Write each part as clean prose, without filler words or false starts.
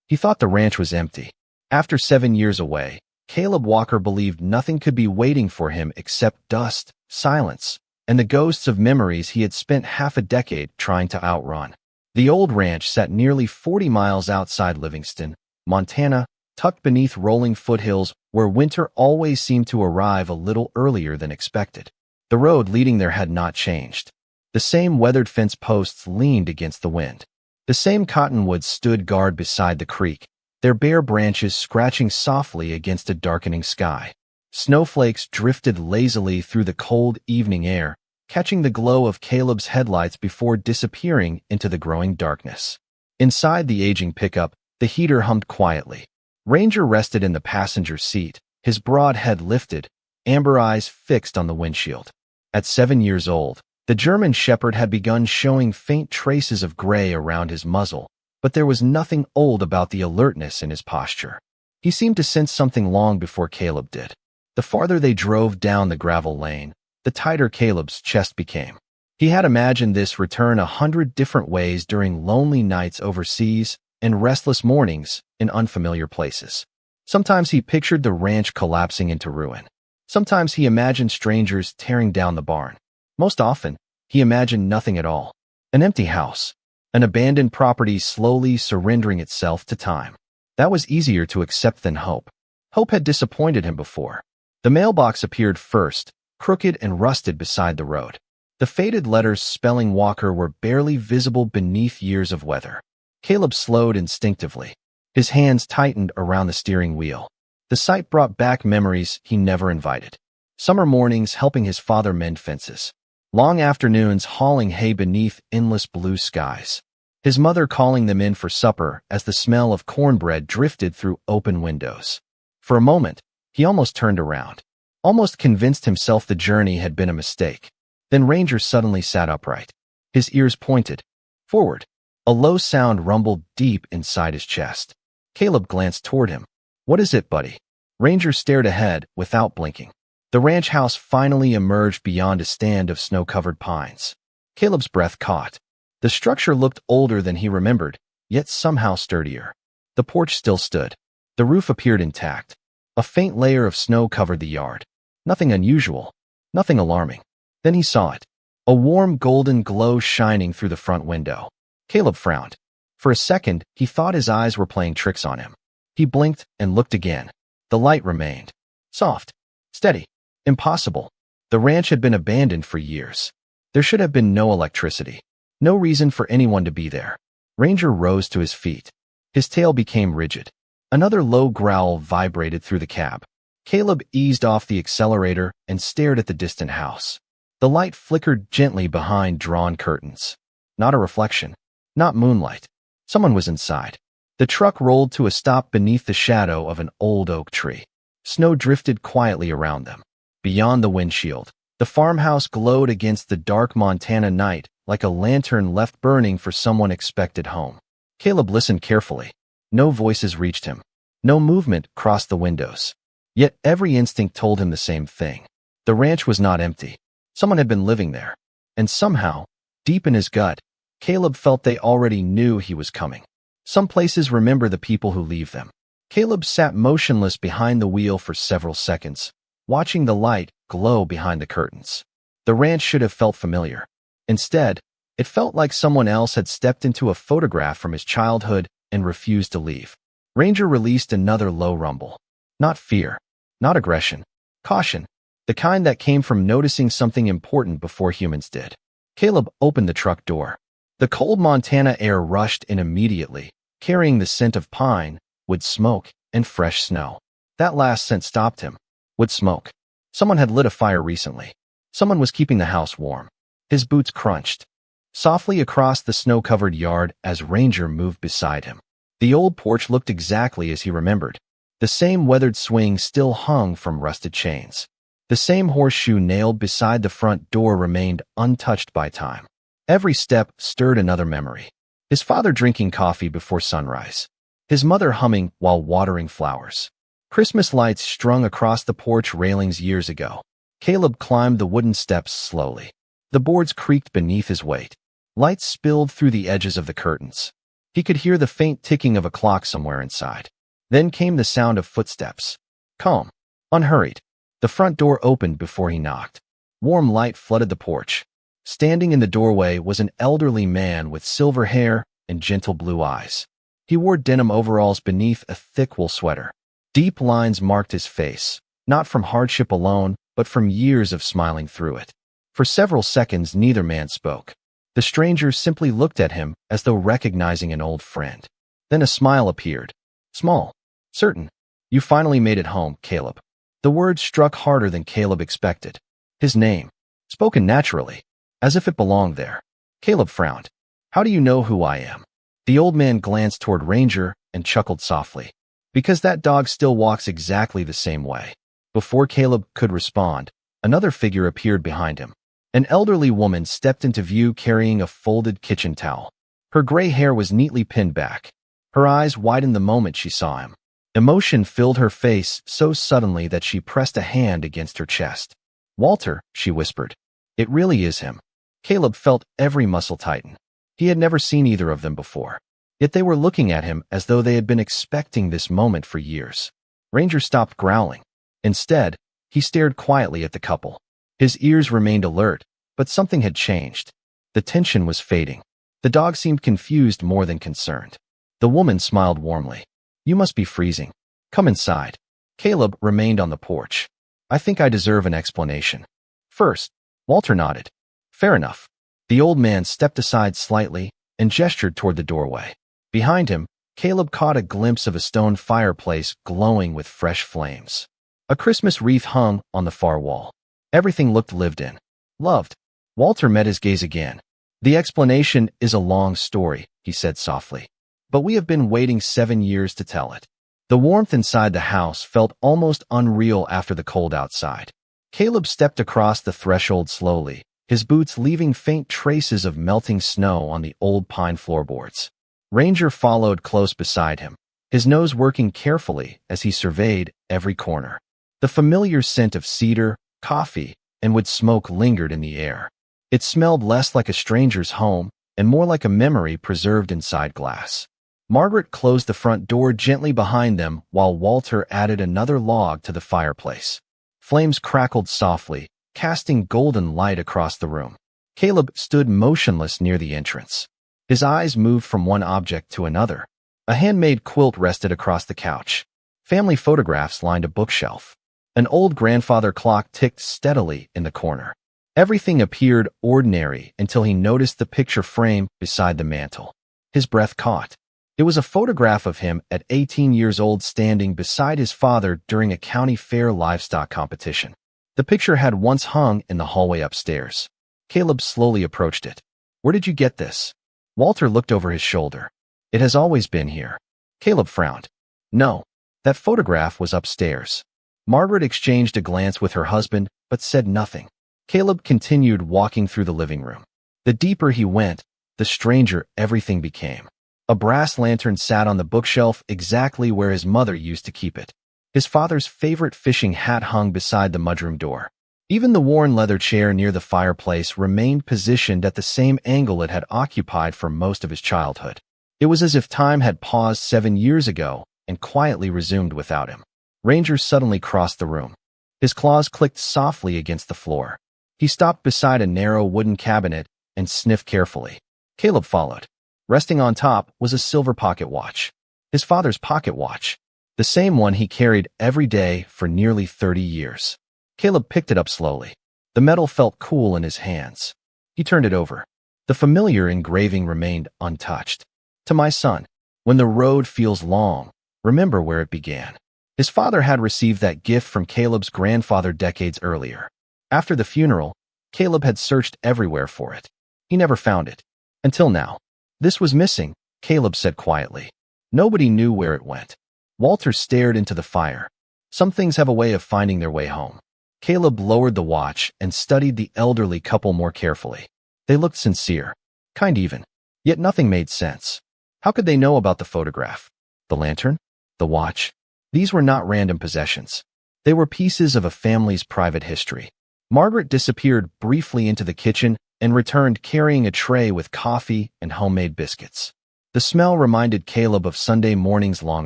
He thought the ranch was empty. After 7 years away, Caleb Walker believed nothing could be waiting for him except dust, silence, and the ghosts of memories he had spent half a decade trying to outrun. The old ranch sat nearly 40 miles outside Livingston, Montana, tucked beneath rolling foothills where winter always seemed to arrive a little earlier than expected. The road leading there had not changed. The same weathered fence posts leaned against the wind. The same cottonwoods stood guard beside the creek, their bare branches scratching softly against a darkening sky. Snowflakes drifted lazily through the cold evening air, catching the glow of Caleb's headlights before disappearing into the growing darkness. Inside the aging pickup, the heater hummed quietly. Ranger rested in the passenger seat, his broad head lifted, amber eyes fixed on the windshield. At 7 years old, the German Shepherd had begun showing faint traces of gray around his muzzle, but there was nothing old about the alertness in his posture. He seemed to sense something long before Caleb did. The farther they drove down the gravel lane, the tighter Caleb's chest became. He had imagined this return 100 different ways during lonely nights overseas and restless mornings in unfamiliar places. Sometimes he pictured the ranch collapsing into ruin. Sometimes he imagined strangers tearing down the barn. Most often, he imagined nothing at all. An empty house. An abandoned property slowly surrendering itself to time. That was easier to accept than hope. Hope had disappointed him before. The mailbox appeared first, crooked and rusted beside the road. The faded letters spelling Walker were barely visible beneath years of weather. Caleb slowed instinctively. His hands tightened around the steering wheel. The sight brought back memories he never invited. Summer mornings helping his father mend fences. Long afternoons hauling hay beneath endless blue skies. His mother calling them in for supper as the smell of cornbread drifted through open windows. For a moment, he almost turned around, almost convinced himself the journey had been a mistake. Then Ranger suddenly sat upright. His ears pointed forward. A low sound rumbled deep inside his chest. Caleb glanced toward him. "What is it, buddy?" Ranger stared ahead without blinking. The ranch house finally emerged beyond a stand of snow-covered pines. Caleb's breath caught. The structure looked older than he remembered, yet somehow sturdier. The porch still stood. The roof appeared intact. A faint layer of snow covered the yard. Nothing unusual, nothing alarming. Then he saw it. A warm golden glow shining through the front window. Caleb frowned. For a second, he thought his eyes were playing tricks on him. He blinked and looked again. The light remained. Soft. Steady. Impossible. The ranch had been abandoned for years. There should have been no electricity. No reason for anyone to be there. Ranger rose to his feet. His tail became rigid. Another low growl vibrated through the cab. Caleb eased off the accelerator and stared at the distant house. The light flickered gently behind drawn curtains. Not a reflection. Not moonlight. Someone was inside. The truck rolled to a stop beneath the shadow of an old oak tree. Snow drifted quietly around them. Beyond the windshield, the farmhouse glowed against the dark Montana night like a lantern left burning for someone expected home. Caleb listened carefully. No voices reached him. No movement crossed the windows. Yet every instinct told him the same thing. The ranch was not empty. Someone had been living there. And somehow, deep in his gut, Caleb felt they already knew he was coming. Some places remember the people who leave them. Caleb sat motionless behind the wheel for several seconds, watching the light glow behind the curtains. The ranch should have felt familiar. Instead, it felt like someone else had stepped into a photograph from his childhood and refused to leave. Ranger released another low rumble. Not fear. Not aggression. Caution. The kind that came from noticing something important before humans did. Caleb opened the truck door. The cold Montana air rushed in immediately, carrying the scent of pine, wood smoke, and fresh snow. That last scent stopped him. Wood smoke. Someone had lit a fire recently. Someone was keeping the house warm. His boots crunched softly across the snow-covered yard as Ranger moved beside him. The old porch looked exactly as he remembered. The same weathered swing still hung from rusted chains. The same horseshoe nailed beside the front door remained untouched by time. Every step stirred another memory. His father drinking coffee before sunrise. His mother humming while watering flowers. Christmas lights strung across the porch railings years ago. Caleb climbed the wooden steps slowly. The boards creaked beneath his weight. Light spilled through the edges of the curtains. He could hear the faint ticking of a clock somewhere inside. Then came the sound of footsteps. Calm, unhurried. The front door opened before he knocked. Warm light flooded the porch. Standing in the doorway was an elderly man with silver hair and gentle blue eyes. He wore denim overalls beneath a thick wool sweater. Deep lines marked his face, not from hardship alone, but from years of smiling through it. For several seconds, neither man spoke. The stranger simply looked at him as though recognizing an old friend. Then a smile appeared. Small, certain. You finally made it home, Caleb. The words struck harder than Caleb expected. His name, spoken naturally, as if it belonged there. Caleb frowned. How do you know who I am? The old man glanced toward Ranger and chuckled softly. Because that dog still walks exactly the same way. Before Caleb could respond, another figure appeared behind him. An elderly woman stepped into view carrying a folded kitchen towel. Her gray hair was neatly pinned back. Her eyes widened the moment she saw him. Emotion filled her face so suddenly that she pressed a hand against her chest. Walter, she whispered. It really is him. Caleb felt every muscle tighten. He had never seen either of them before. Yet they were looking at him as though they had been expecting this moment for years. Ranger stopped growling. Instead, he stared quietly at the couple. His ears remained alert, but something had changed. The tension was fading. The dog seemed confused more than concerned. The woman smiled warmly. You must be freezing. Come inside. Caleb remained on the porch. I think I deserve an explanation. First, Walter nodded. Fair enough. The old man stepped aside slightly and gestured toward the doorway. Behind him, Caleb caught a glimpse of a stone fireplace glowing with fresh flames. A Christmas wreath hung on the far wall. Everything looked lived in. Loved. Walter met his gaze again. The explanation is a long story, he said softly. But we have been waiting 7 years to tell it. The warmth inside the house felt almost unreal after the cold outside. Caleb stepped across the threshold slowly, his boots leaving faint traces of melting snow on the old pine floorboards. Ranger followed close beside him, his nose working carefully as he surveyed every corner. The familiar scent of cedar, coffee, and wood smoke lingered in the air. It smelled less like a stranger's home and more like a memory preserved inside glass. Margaret closed the front door gently behind them while Walter added another log to the fireplace. Flames crackled softly, casting golden light across the room. Caleb stood motionless near the entrance. His eyes moved from one object to another. A handmade quilt rested across the couch. Family photographs lined a bookshelf. An old grandfather clock ticked steadily in the corner. Everything appeared ordinary until he noticed the picture frame beside the mantel. His breath caught. It was a photograph of him at 18 years old standing beside his father during a county fair livestock competition. The picture had once hung in the hallway upstairs. Caleb slowly approached it. Where did you get this? Walter looked over his shoulder. It has always been here. Caleb frowned. No, that photograph was upstairs. Margaret exchanged a glance with her husband, but said nothing. Caleb continued walking through the living room. The deeper he went, the stranger everything became. A brass lantern sat on the bookshelf exactly where his mother used to keep it. His father's favorite fishing hat hung beside the mudroom door. Even the worn leather chair near the fireplace remained positioned at the same angle it had occupied for most of his childhood. It was as if time had paused 7 years ago and quietly resumed without him. Ranger suddenly crossed the room. His claws clicked softly against the floor. He stopped beside a narrow wooden cabinet and sniffed carefully. Caleb followed. Resting on top was a silver pocket watch. His father's pocket watch. The same one he carried every day for nearly 30 years. Caleb picked it up slowly. The metal felt cool in his hands. He turned it over. The familiar engraving remained untouched. To my son, when the road feels long, remember where it began. His father had received that gift from Caleb's grandfather decades earlier. After the funeral, Caleb had searched everywhere for it. He never found it. Until now. This was missing, Caleb said quietly. Nobody knew where it went. Walter stared into the fire. Some things have a way of finding their way home. Caleb lowered the watch and studied the elderly couple more carefully. They looked sincere, kind even, yet nothing made sense. How could they know about the photograph? The lantern? The watch? These were not random possessions. They were pieces of a family's private history. Margaret disappeared briefly into the kitchen and returned carrying a tray with coffee and homemade biscuits. The smell reminded Caleb of Sunday mornings long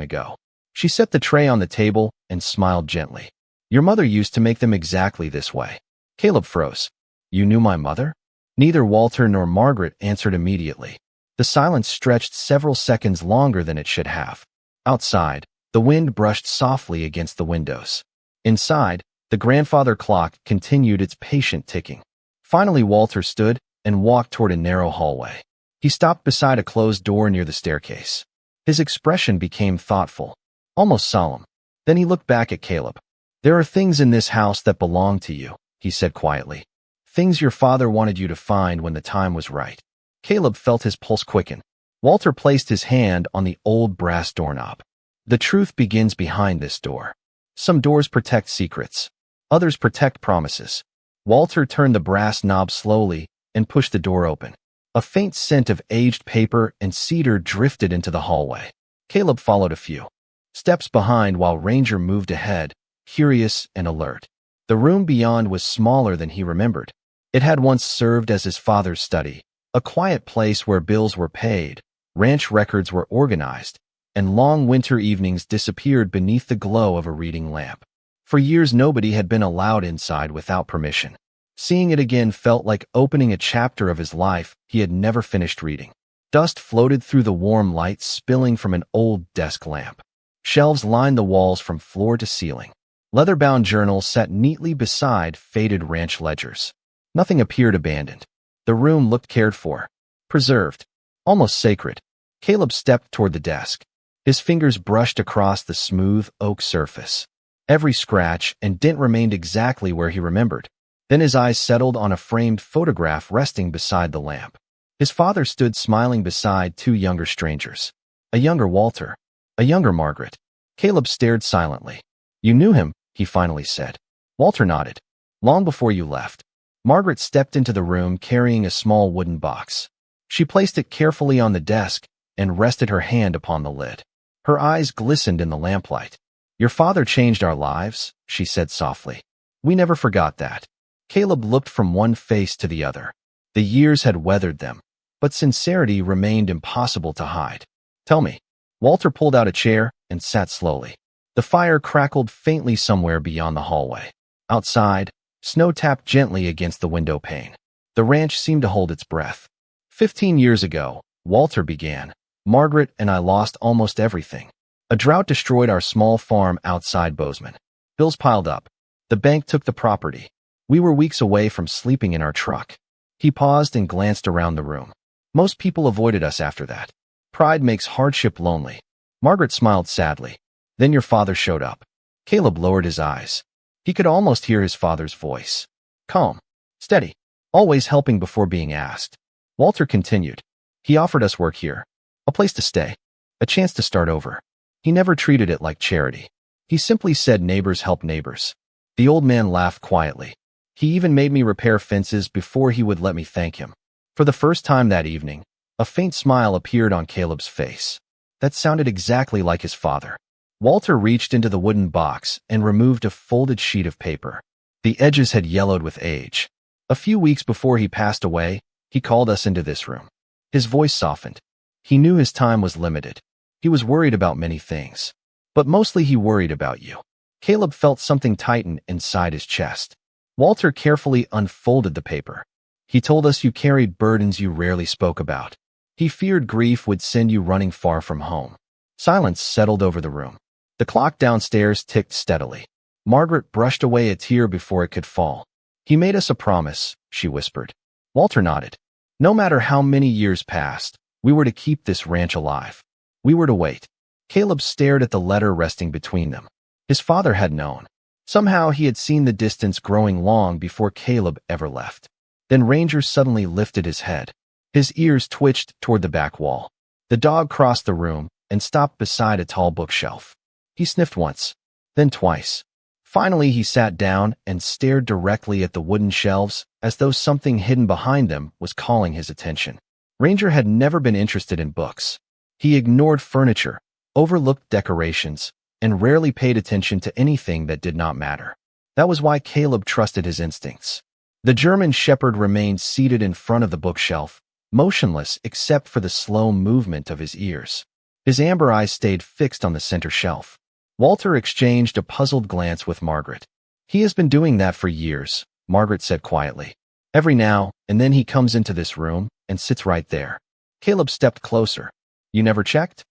ago. She set the tray on the table and smiled gently. Your mother used to make them exactly this way. Caleb froze. You knew my mother? Neither Walter nor Margaret answered immediately. The silence stretched several seconds longer than it should have. Outside, the wind brushed softly against the windows. Inside, the grandfather clock continued its patient ticking. Finally, Walter stood and walked toward a narrow hallway. He stopped beside a closed door near the staircase. His expression became thoughtful, almost solemn. Then he looked back at Caleb. There are things in this house that belong to you, he said quietly. Things your father wanted you to find when the time was right. Caleb felt his pulse quicken. Walter placed his hand on the old brass doorknob. The truth begins behind this door. Some doors protect secrets. Others protect promises. Walter turned the brass knob slowly and pushed the door open. A faint scent of aged paper and cedar drifted into the hallway. Caleb followed a few steps behind while Ranger moved ahead, curious and alert. The room beyond was smaller than he remembered. It had once served as his father's study, a quiet place where bills were paid, ranch records were organized, and long winter evenings disappeared beneath the glow of a reading lamp. For years nobody had been allowed inside without permission. Seeing it again felt like opening a chapter of his life he had never finished reading. Dust floated through the warm light spilling from an old desk lamp. Shelves lined the walls from floor to ceiling. Leather-bound journals sat neatly beside faded ranch ledgers. Nothing appeared abandoned. The room looked cared for, preserved, almost sacred. Caleb stepped toward the desk. His fingers brushed across the smooth oak surface. Every scratch and dent remained exactly where he remembered. Then his eyes settled on a framed photograph resting beside the lamp. His father stood smiling beside two younger strangers. A younger Walter, a younger Margaret. Caleb stared silently. You knew him, he finally said. Walter nodded. Long before you left. Margaret stepped into the room carrying a small wooden box. She placed it carefully on the desk and rested her hand upon the lid. Her eyes glistened in the lamplight. Your father changed our lives, she said softly. We never forgot that. Caleb looked from one face to the other. The years had weathered them, but sincerity remained impossible to hide. Tell me. Walter pulled out a chair and sat slowly. The fire crackled faintly somewhere beyond the hallway. Outside, snow tapped gently against the window pane. The ranch seemed to hold its breath. 15 years ago, Walter began. Margaret and I lost almost everything. A drought destroyed our small farm outside Bozeman. Bills piled up. The bank took the property. We were weeks away from sleeping in our truck. He paused and glanced around the room. Most people avoided us after that. Pride makes hardship lonely. Margaret smiled sadly. Then your father showed up. Caleb lowered his eyes. He could almost hear his father's voice. Calm, steady, always helping before being asked. Walter continued. He offered us work here, a place to stay, a chance to start over. He never treated it like charity. He simply said neighbors help neighbors. The old man laughed quietly. He even made me repair fences before he would let me thank him. For the first time that evening, a faint smile appeared on Caleb's face. That sounded exactly like his father. Walter reached into the wooden box and removed a folded sheet of paper. The edges had yellowed with age. A few weeks before he passed away, he called us into this room. His voice softened. He knew his time was limited. He was worried about many things. But mostly he worried about you. Caleb felt something tighten inside his chest. Walter carefully unfolded the paper. He told us you carried burdens you rarely spoke about. He feared grief would send you running far from home. Silence settled over the room. The clock downstairs ticked steadily. Margaret brushed away a tear before it could fall. He made us a promise, she whispered. Walter nodded. No matter how many years passed, we were to keep this ranch alive. We were to wait. Caleb stared at the letter resting between them. His father had known. Somehow he had seen the distance growing long before Caleb ever left. Then Ranger suddenly lifted his head. His ears twitched toward the back wall. The dog crossed the room and stopped beside a tall bookshelf. He sniffed once, then twice. Finally, he sat down and stared directly at the wooden shelves as though something hidden behind them was calling his attention. Ranger had never been interested in books. He ignored furniture, overlooked decorations, and rarely paid attention to anything that did not matter. That was why Caleb trusted his instincts. The German shepherd remained seated in front of the bookshelf, motionless except for the slow movement of his ears. His amber eyes stayed fixed on the center shelf. Walter exchanged a puzzled glance with Margaret. "He has been doing that for years," Margaret said quietly. "Every now and then he comes into this room and sits right there." Caleb stepped closer. "You never checked?"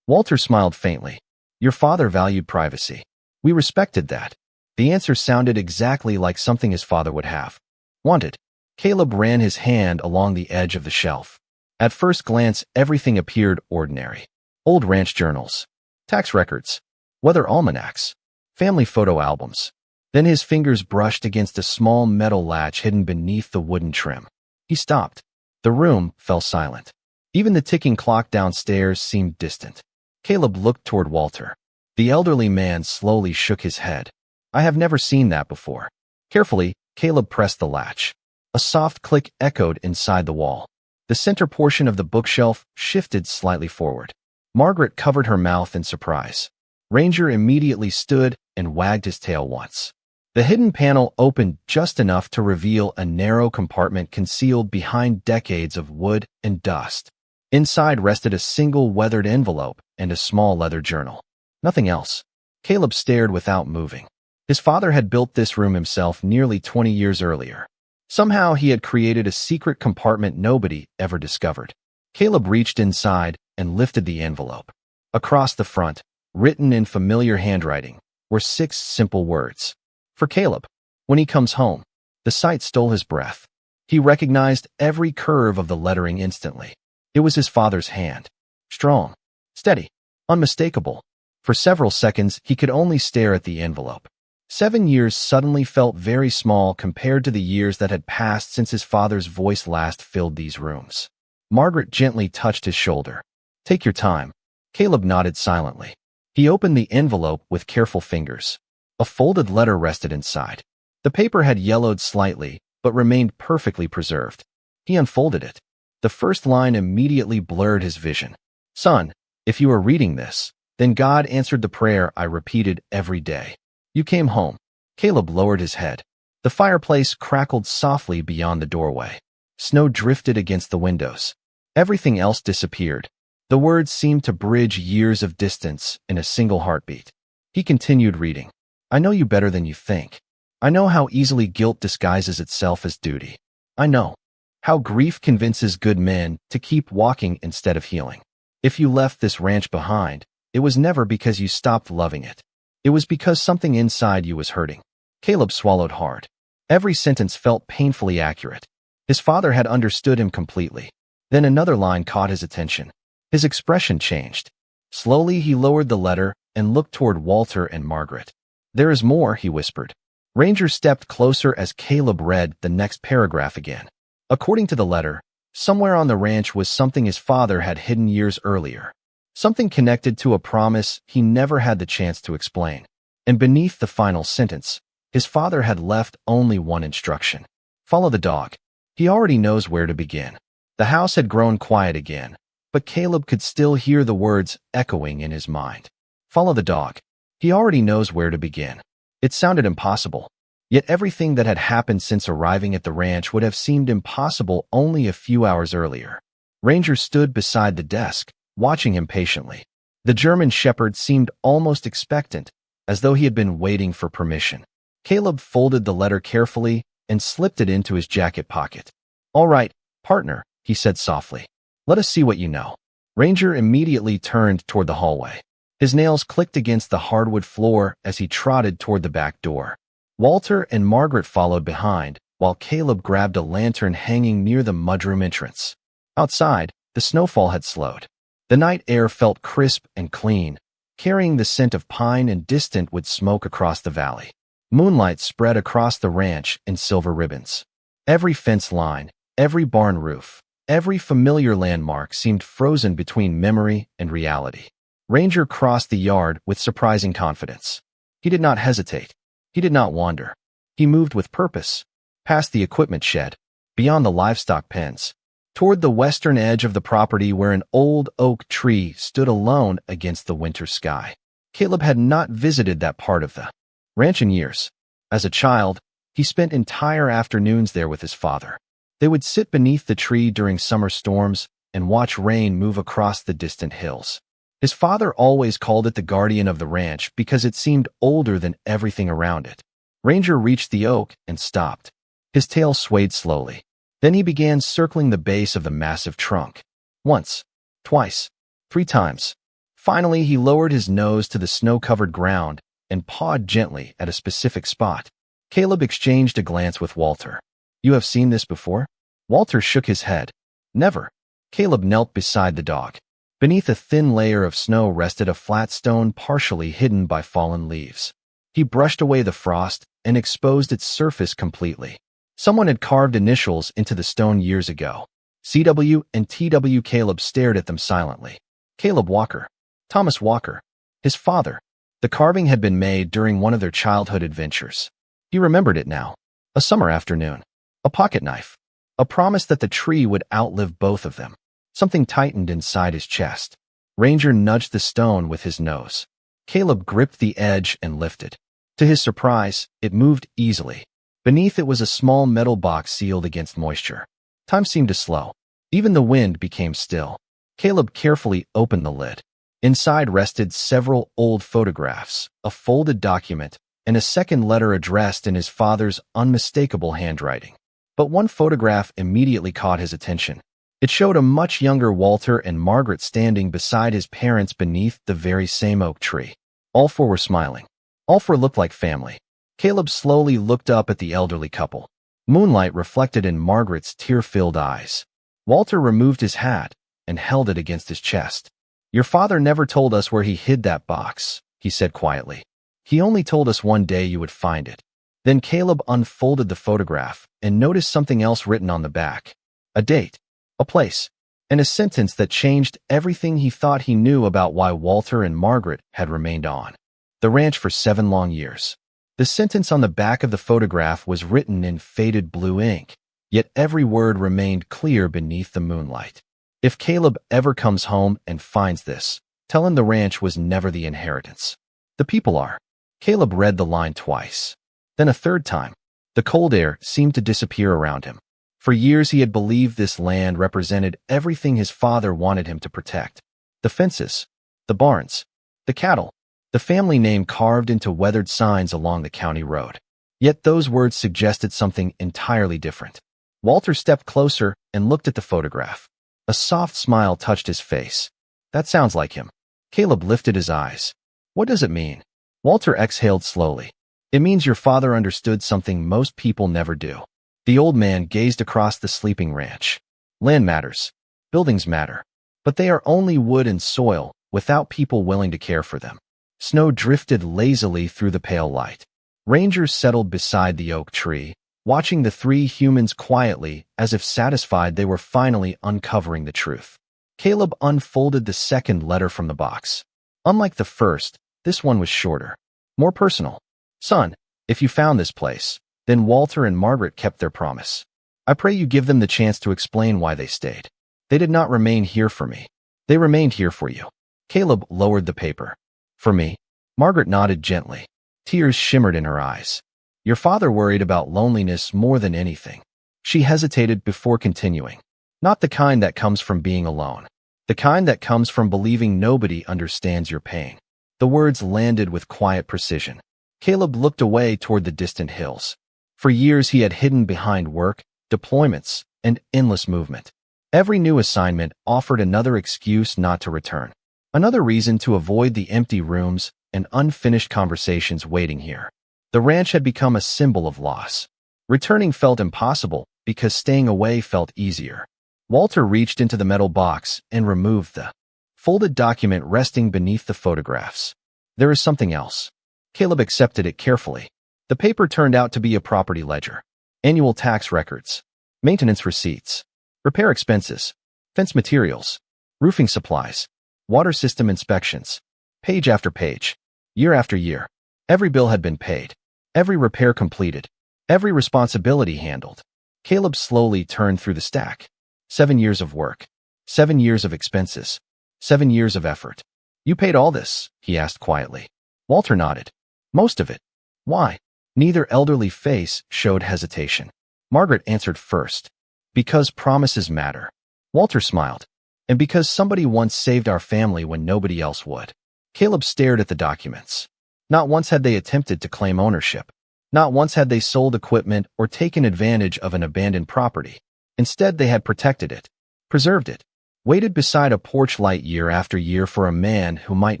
Walter smiled faintly. "Your father valued privacy. We respected that." The answer sounded exactly like something his father would have wanted. Caleb ran his hand along the edge of the shelf. At first glance, everything appeared ordinary. Old ranch journals, tax records, weather almanacs, family photo albums. Then his fingers brushed against a small metal latch hidden beneath the wooden trim. He stopped. The room fell silent. Even the ticking clock downstairs seemed distant. Caleb looked toward Walter. The elderly man slowly shook his head. "I have never seen that before." Carefully, Caleb pressed the latch. A soft click echoed inside the wall. The center portion of the bookshelf shifted slightly forward. Margaret covered her mouth in surprise. Ranger immediately stood and wagged his tail once. The hidden panel opened just enough to reveal a narrow compartment concealed behind decades of wood and dust. Inside rested a single weathered envelope and a small leather journal. Nothing else. Caleb stared without moving. His father had built this room himself nearly 20 years earlier. Somehow he had created a secret compartment nobody ever discovered. Caleb reached inside and lifted the envelope. Across the front, written in familiar handwriting, were 6 simple words. "For Caleb, when he comes home." The sight stole his breath. He recognized every curve of the lettering instantly. It was his father's hand. Strong, steady, unmistakable. For several seconds, he could only stare at the envelope. 7 years suddenly felt very small compared to the years that had passed since his father's voice last filled these rooms. Margaret gently touched his shoulder. "Take your time." Caleb nodded silently. He opened the envelope with careful fingers. A folded letter rested inside. The paper had yellowed slightly, but remained perfectly preserved. He unfolded it. The first line immediately blurred his vision. "Son, if you are reading this, then God answered the prayer I repeated every day. You came home." Caleb lowered his head. The fireplace crackled softly beyond the doorway. Snow drifted against the windows. Everything else disappeared. The words seemed to bridge years of distance in a single heartbeat. He continued reading. "I know you better than you think. I know how easily guilt disguises itself as duty. I know how grief convinces good men to keep walking instead of healing. If you left this ranch behind, it was never because you stopped loving it. It was because something inside you was hurting." Caleb swallowed hard. Every sentence felt painfully accurate. His father had understood him completely. Then another line caught his attention. His expression changed. Slowly he lowered the letter and looked toward Walter and Margaret. "There is more," he whispered. Ranger stepped closer as Caleb read the next paragraph again. According to the letter, somewhere on the ranch was something his father had hidden years earlier. Something connected to a promise he never had the chance to explain. And beneath the final sentence, his father had left only one instruction. Follow the dog. He already knows where to begin. The house had grown quiet again, but Caleb could still hear the words echoing in his mind. Follow the dog. He already knows where to begin. It sounded impossible. Yet everything that had happened since arriving at the ranch would have seemed impossible only a few hours earlier. Ranger stood beside the desk, watching him patiently. The German shepherd seemed almost expectant, as though he had been waiting for permission. Caleb folded the letter carefully and slipped it into his jacket pocket. "All right, partner," he said softly. "Let us see what you know." Ranger immediately turned toward the hallway. His nails clicked against the hardwood floor as he trotted toward the back door. Walter and Margaret followed behind, while Caleb grabbed a lantern hanging near the mudroom entrance. Outside, the snowfall had slowed. The night air felt crisp and clean, carrying the scent of pine and distant wood smoke across the valley. Moonlight spread across the ranch in silver ribbons. Every fence line, every barn roof, every familiar landmark seemed frozen between memory and reality. Ranger crossed the yard with surprising confidence. He did not hesitate. He did not wander. He moved with purpose, past the equipment shed, beyond the livestock pens, toward the western edge of the property where an old oak tree stood alone against the winter sky. Caleb had not visited that part of the ranch in years. As a child, he spent entire afternoons there with his father. They would sit beneath the tree during summer storms and watch rain move across the distant hills. His father always called it the guardian of the ranch because it seemed older than everything around it. Ranger reached the oak and stopped. His tail swayed slowly. Then he began circling the base of the massive trunk. Once, twice, 3 times. Finally, he lowered his nose to the snow-covered ground and pawed gently at a specific spot. Caleb exchanged a glance with Walter. "You have seen this before?" Walter shook his head. "Never." Caleb knelt beside the dog. Beneath a thin layer of snow rested a flat stone partially hidden by fallen leaves. He brushed away the frost and exposed its surface completely. Someone had carved initials into the stone years ago. CW and TW. Caleb stared at them silently. Caleb Walker. Thomas Walker. His father. The carving had been made during one of their childhood adventures. He remembered it now. A summer afternoon. A pocket knife. A promise that the tree would outlive both of them. Something tightened inside his chest. Ranger nudged the stone with his nose. Caleb gripped the edge and lifted. To his surprise, it moved easily. Beneath it was a small metal box sealed against moisture. Time seemed to slow. Even the wind became still. Caleb carefully opened the lid. Inside rested several old photographs, a folded document, and a second letter addressed in his father's unmistakable handwriting. But one photograph immediately caught his attention. It showed a much younger Walter and Margaret standing beside his parents beneath the very same oak tree. All 4 were smiling. All 4 looked like family. Caleb slowly looked up at the elderly couple. Moonlight reflected in Margaret's tear-filled eyes. Walter removed his hat and held it against his chest. "Your father never told us where he hid that box," he said quietly. "He only told us one day you would find it." Then Caleb unfolded the photograph and noticed something else written on the back. A date, a place, and a sentence that changed everything he thought he knew about why Walter and Margaret had remained on the ranch for 7 long years. The sentence on the back of the photograph was written in faded blue ink, yet every word remained clear beneath the moonlight. "If Caleb ever comes home and finds this, tell him the ranch was never the inheritance. The people are." Caleb read the line twice. Then a third time. The cold air seemed to disappear around him. For years he had believed this land represented everything his father wanted him to protect. The fences, the barns, the cattle, the family name carved into weathered signs along the county road. Yet those words suggested something entirely different. Walter stepped closer and looked at the photograph. A soft smile touched his face. "That sounds like him." Caleb lifted his eyes. "What does it mean?" Walter exhaled slowly. "It means your father understood something most people never do." The old man gazed across the sleeping ranch. "Land matters. Buildings matter. But they are only wood and soil, without people willing to care for them." Snow drifted lazily through the pale light. Ranger settled beside the oak tree, watching the 3 humans quietly as if satisfied they were finally uncovering the truth. Caleb unfolded the second letter from the box. Unlike the first, this one was shorter, more personal. "Son, if you found this place, then Walter and Margaret kept their promise. I pray you give them the chance to explain why they stayed. They did not remain here for me. They remained here for you." Caleb lowered the paper. "For me?" Margaret nodded gently. Tears shimmered in her eyes. "Your father worried about loneliness more than anything." She hesitated before continuing. "Not the kind that comes from being alone. The kind that comes from believing nobody understands your pain." The words landed with quiet precision. Caleb looked away toward the distant hills. For years he had hidden behind work, deployments, and endless movement. Every new assignment offered another excuse not to return. Another reason to avoid the empty rooms and unfinished conversations waiting here. The ranch had become a symbol of loss. Returning felt impossible because staying away felt easier. Walter reached into the metal box and removed the folded document resting beneath the photographs. "There is something else." Caleb accepted it carefully. The paper turned out to be a property ledger. Annual tax records, maintenance receipts, repair expenses, fence materials, roofing supplies, water system inspections. Page after page, year after year. Every bill had been paid. Every repair completed. Every responsibility handled. Caleb slowly turned through the stack. 7 years of work. 7 years of expenses. 7 years of effort. "You paid all this?" he asked quietly. Walter nodded. "Most of it." "Why?" Neither elderly face showed hesitation. Margaret answered first. Because promises matter. Walter smiled. And because somebody once saved our family when nobody else would. Caleb stared at the documents. Not once had they attempted to claim ownership. Not once had they sold equipment or taken advantage of an abandoned property. Instead, they had protected it, preserved it, waited beside a porch light year after year for a man who might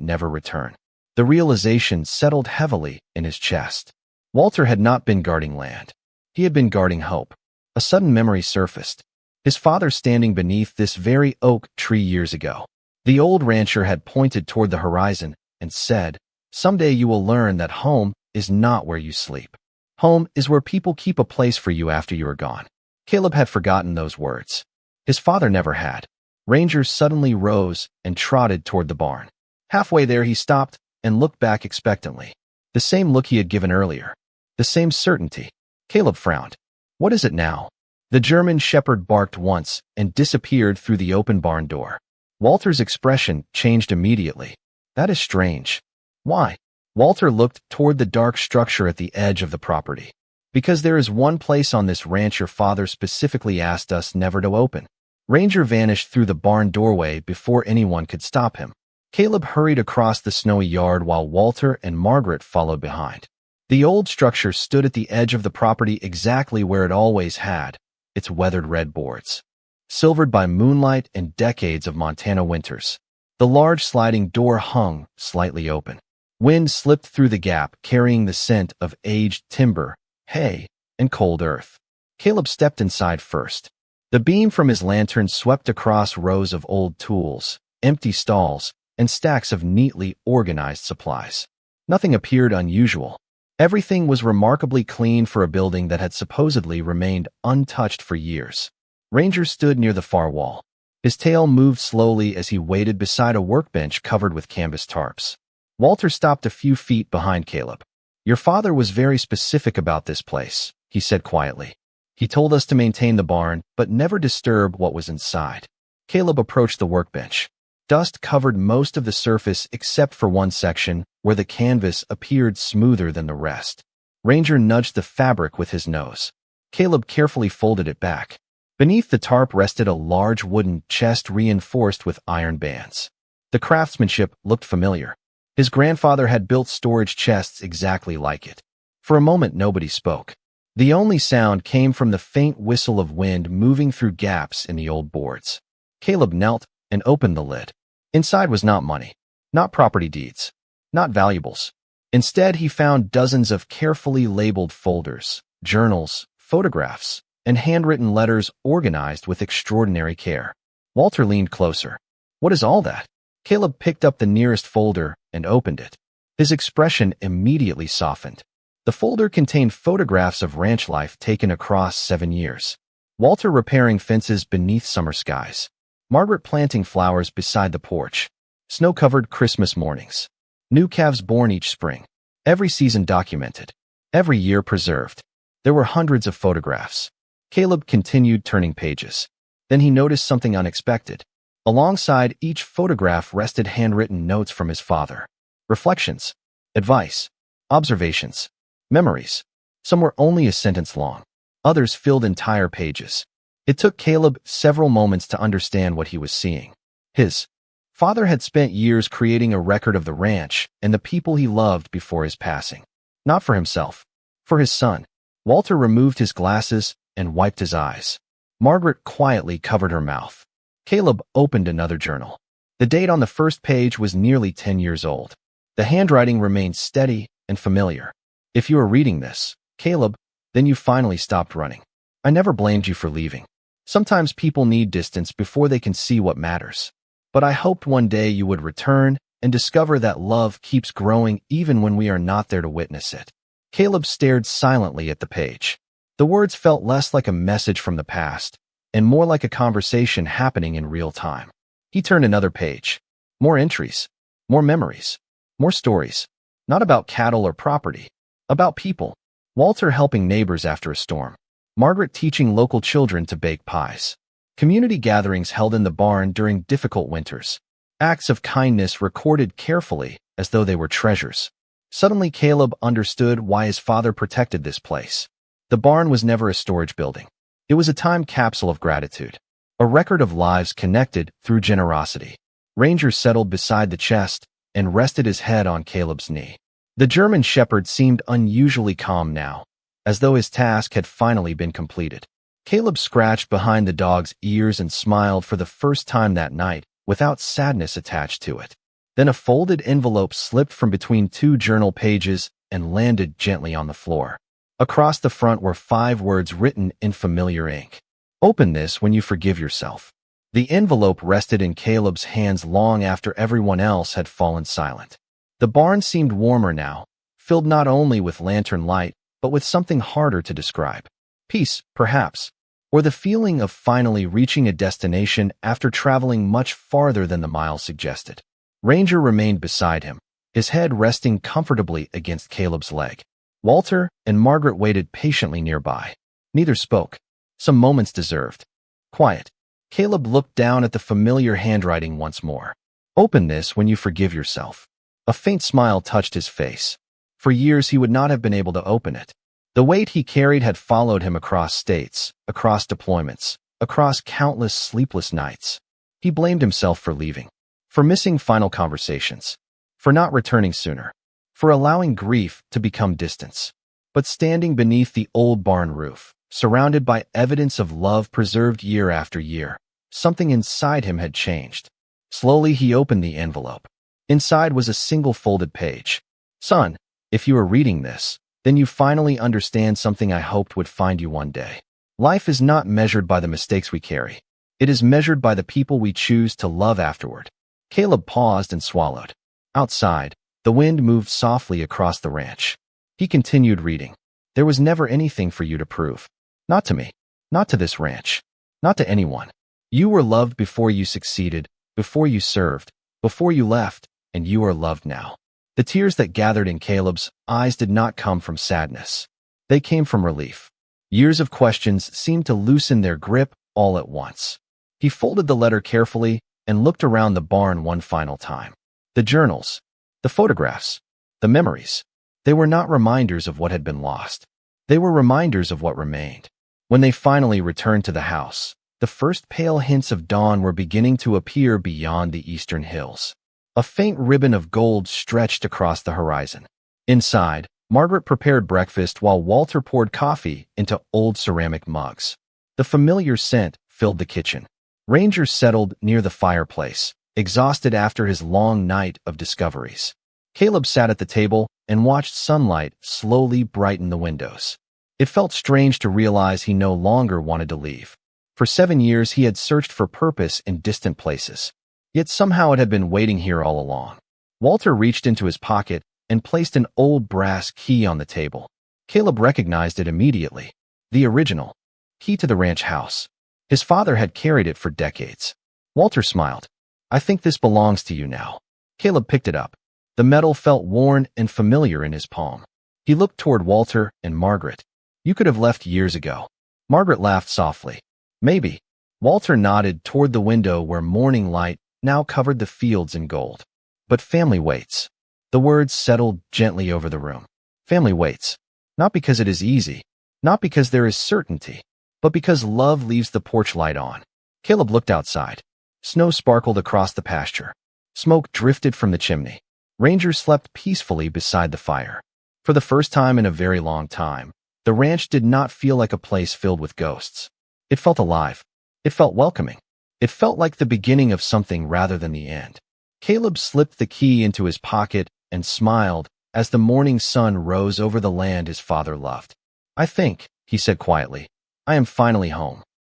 never return. The realization settled heavily in his chest. Walter had not been guarding land. He had been guarding hope. A sudden memory surfaced. His father standing beneath this very oak tree years ago. The old rancher had pointed toward the horizon and said, "Someday you will learn that home is not where you sleep. Home is where people keep a place for you after you are gone." Caleb had forgotten those words. His father never had. Ranger suddenly rose and trotted toward the barn. Halfway there, he stopped and looked back expectantly. The same look he had given earlier. The same certainty. Caleb frowned. "What is it now?" The German shepherd barked once and disappeared through the open barn door. Walter's expression changed immediately. "That is strange." "Why?" Walter looked toward the dark structure at the edge of the property. "Because there is one place on this ranch your father specifically asked us never to open." Ranger vanished through the barn doorway before anyone could stop him. Caleb hurried across the snowy yard while Walter and Margaret followed behind. The old structure stood at the edge of the property exactly where it always had, its weathered red boards, silvered by moonlight and decades of Montana winters. The large sliding door hung slightly open. Wind slipped through the gap, carrying the scent of aged timber, hay, and cold earth. Caleb stepped inside first. The beam from his lantern swept across rows of old tools, empty stalls, and stacks of neatly organized supplies. Nothing appeared unusual. Everything was remarkably clean for a building that had supposedly remained untouched for years. Ranger stood near the far wall. His tail moved slowly as he waited beside a workbench covered with canvas tarps. Walter stopped a few feet behind Caleb. "Your father was very specific about this place," he said quietly. "He told us to maintain the barn, but never disturb what was inside." Caleb approached the workbench. Dust covered most of the surface except for one section where the canvas appeared smoother than the rest. Ranger nudged the fabric with his nose. Caleb carefully folded it back. Beneath the tarp rested a large wooden chest reinforced with iron bands. The craftsmanship looked familiar. His grandfather had built storage chests exactly like it. For a moment, nobody spoke. The only sound came from the faint whistle of wind moving through gaps in the old boards. Caleb knelt and opened the lid. Inside was not money, not property deeds, not valuables. Instead, he found dozens of carefully labeled folders, journals, photographs, and handwritten letters organized with extraordinary care. Walter leaned closer. "What is all that?" Caleb picked up the nearest folder and opened it. His expression immediately softened. The folder contained photographs of ranch life taken across 7 years. Walter repairing fences beneath summer skies. Margaret planting flowers beside the porch. Snow-covered Christmas mornings. New calves born each spring. Every season documented. Every year preserved. There were hundreds of photographs. Caleb continued turning pages. Then he noticed something unexpected. Alongside each photograph rested handwritten notes from his father. Reflections, advice, observations, memories. Some were only a sentence long. Others filled entire pages. It took Caleb several moments to understand what he was seeing. His father had spent years creating a record of the ranch and the people he loved before his passing. Not for himself, for his son. Walter removed his glasses and wiped his eyes. Margaret quietly covered her mouth. Caleb opened another journal. The date on the first page was nearly 10 years old. The handwriting remained steady and familiar. "If you are reading this, Caleb, then you finally stopped running. I never blamed you for leaving. Sometimes people need distance before they can see what matters. But I hoped one day you would return and discover that love keeps growing even when we are not there to witness it." Caleb stared silently at the page. The words felt less like a message from the past and more like a conversation happening in real time. He turned another page. More entries, more memories, more stories. Not about cattle or property, about people. Walter helping neighbors after a storm. Margaret teaching local children to bake pies. Community gatherings held in the barn during difficult winters. Acts of kindness recorded carefully as though they were treasures. Suddenly, Caleb understood why his father protected this place. The barn was never a storage building. It was a time capsule of gratitude, a record of lives connected through generosity. Ranger settled beside the chest and rested his head on Caleb's knee. The German shepherd seemed unusually calm now, as though his task had finally been completed. Caleb scratched behind the dog's ears and smiled for the first time that night, without sadness attached to it. Then a folded envelope slipped from between two journal pages and landed gently on the floor. Across the front were 5 words written in familiar ink. "Open this when you forgive yourself." The envelope rested in Caleb's hands long after everyone else had fallen silent. The barn seemed warmer now, filled not only with lantern light, but with something harder to describe. Peace, perhaps, or the feeling of finally reaching a destination after traveling much farther than the miles suggested. Ranger remained beside him, his head resting comfortably against Caleb's leg. Walter and Margaret waited patiently nearby. Neither spoke. Some moments deserved quiet. Caleb looked down at the familiar handwriting once more. "Open this when you forgive yourself." A faint smile touched his face. For years he would not have been able to open it. The weight he carried had followed him across states, across deployments, across countless sleepless nights. He blamed himself for leaving, for missing final conversations, for not returning sooner, for allowing grief to become distance. But standing beneath the old barn roof, surrounded by evidence of love preserved year after year, something inside him had changed. Slowly he opened the envelope. Inside was a single folded page. "Son, if you are reading this, then you finally understand something I hoped would find you one day. Life is not measured by the mistakes we carry. It is measured by the people we choose to love afterward." Caleb paused and swallowed. Outside, the wind moved softly across the ranch. He continued reading. "There was never anything for you to prove. Not to me. Not to this ranch. Not to anyone. You were loved before you succeeded, before you served, before you left, and you are loved now." The tears that gathered in Caleb's eyes did not come from sadness. They came from relief. Years of questions seemed to loosen their grip all at once. He folded the letter carefully and looked around the barn one final time. The journals, the photographs, the memories. They were not reminders of what had been lost. They were reminders of what remained. When they finally returned to the house, the first pale hints of dawn were beginning to appear beyond the eastern hills. A faint ribbon of gold stretched across the horizon. Inside, Margaret prepared breakfast while Walter poured coffee into old ceramic mugs. The familiar scent filled the kitchen. Ranger settled near the fireplace, exhausted after his long night of discoveries. Caleb sat at the table and watched sunlight slowly brighten the windows. It felt strange to realize he no longer wanted to leave. For 7 years he had searched for purpose in distant places. Yet somehow it had been waiting here all along. Walter reached into his pocket and placed an old brass key on the table. Caleb recognized it immediately. The original key to the ranch house. His father had carried it for decades. Walter smiled. "I think this belongs to you now." Caleb picked it up. The metal felt worn and familiar in his palm. He looked toward Walter and Margaret. "You could have left years ago." Margaret laughed softly. "Maybe." Walter nodded toward the window where morning light now covered the fields in gold. "But family waits." The words settled gently over the room. Family waits. Not because it is easy, not because there is certainty, but because love leaves the porch light on. Caleb looked outside. Snow sparkled across the pasture. Smoke drifted from the chimney. Ranger slept peacefully beside the fire. For the first time in a very long time, the ranch did not feel like a place filled with ghosts. It felt alive. It felt welcoming. It felt like the beginning of something rather than the end. Caleb slipped the key into his pocket and smiled as the morning sun rose over the land his father loved. "I think," he said quietly, "I am finally home."